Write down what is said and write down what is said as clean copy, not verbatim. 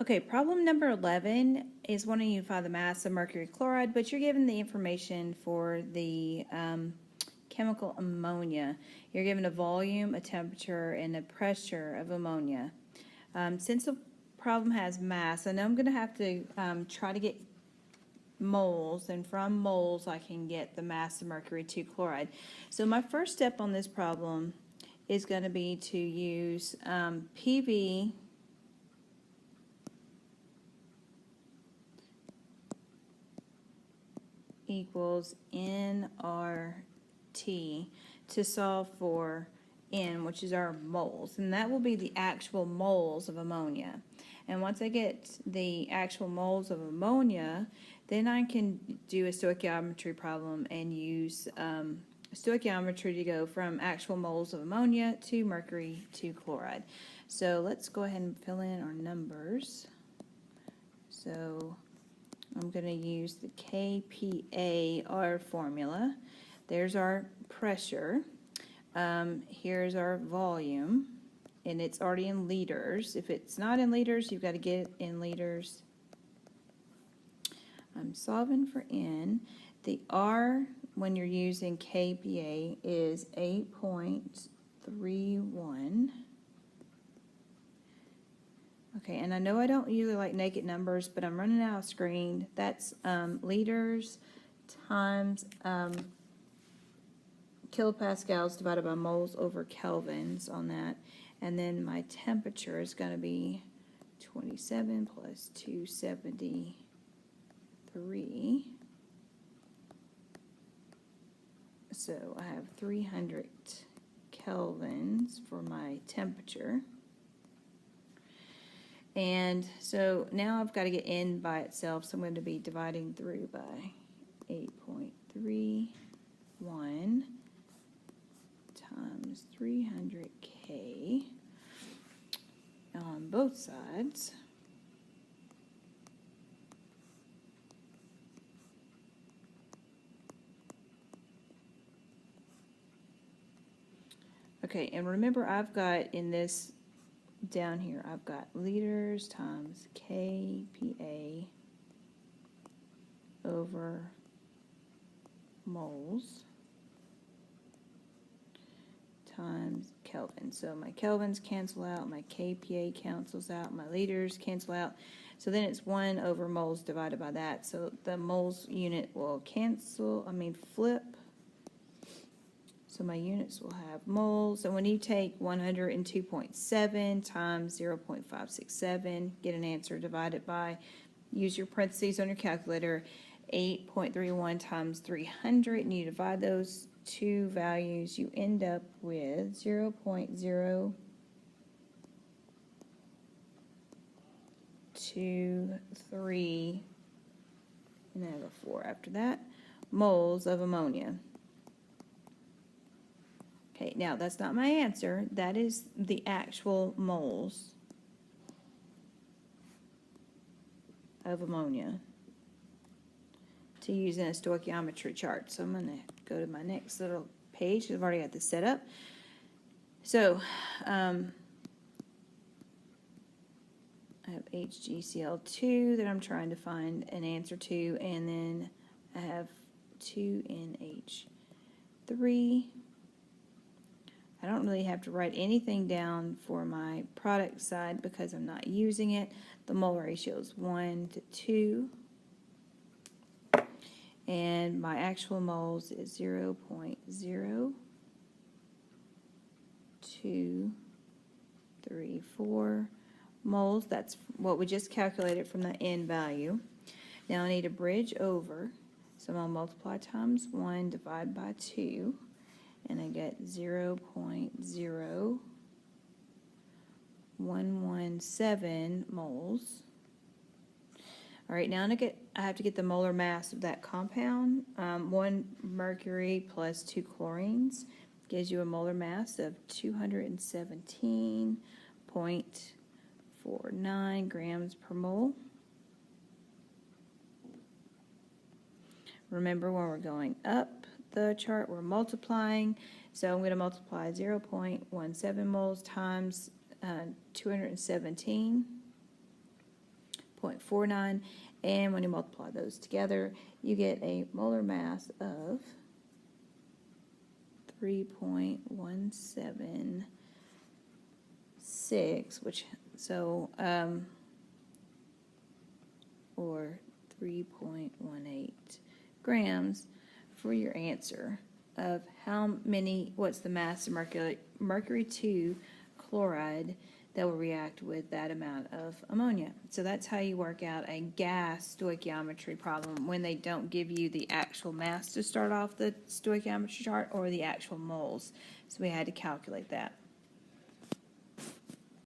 Okay, problem number 11 is wanting you to find the mass of mercury chloride, but you're given the information for the chemical ammonia. You're given a volume, a temperature, and a pressure of ammonia. Since the problem has mass, I know I'm going to have to try to get moles, and from moles I can get the mass of mercury 2 chloride. So my first step on this problem is going to be to use PV equals nRT to solve for N, which is our moles, and that will be the actual moles of ammonia. And once I get the actual moles of ammonia, then I can do a stoichiometry problem and use stoichiometry to go from actual moles of ammonia to mercury 2 chloride. So let's go ahead and fill in our numbers. So I'm going to use the kPa formula. There's our pressure. Here's our volume, and it's already in liters. If it's not in liters, you've got to get it in liters. I'm solving for N. The R, when you're using kPa, is 8.31. Okay, and I know I don't usually like naked numbers, but I'm running out of screen. That's liters times kilopascals divided by moles over kelvins on that. And then my temperature is going to be 27 plus 273. So I have 300 kelvins for my temperature. And so now I've got to get N by itself, so I'm going to be dividing through by 8.31 times 300K on both sides. Okay, and remember I've got in this down here, I've got liters times kPa over moles times Kelvin. So my kelvins cancel out, my kPa cancels out, my liters cancel out. So then it's 1 over moles divided by that. So the moles unit will flip. So my units will have moles. And when you take 102.7 times 0.567, get an answer, divide it by, use your parentheses on your calculator, 8.31 times 300, and you divide those two values, you end up with 0.023, and I have a 4 after that, moles of ammonia. Okay, now that's not my answer. That is the actual moles of ammonia to use in a stoichiometry chart. So I'm going to go to my next little page. I've already got this set up. So I have HgCl2 that I'm trying to find an answer to, and then I have 2NH3. I don't really have to write anything down for my product side because I'm not using it. The mole ratio is 1 to 2. And my actual moles is 0.0234 moles. That's what we just calculated from the N value. Now I need a bridge over. So I'm going to multiply times 1, divide by 2. And I get 0.0117 moles. All right, now I have to get the molar mass of that compound. 1 mercury plus 2 chlorines gives you a molar mass of 217.49 grams per mole. Remember, when we're going up the chart, we're multiplying. So I'm going to multiply 0.17 moles times 217. 0.49, and when you multiply those together, you get a molar mass of 3.176, or 3.18 grams for your answer of what's the mass of mercury 2 chloride that will react with that amount of ammonia. So that's how you work out a gas stoichiometry problem when they don't give you the actual mass to start off the stoichiometry chart or the actual moles. So we had to calculate that.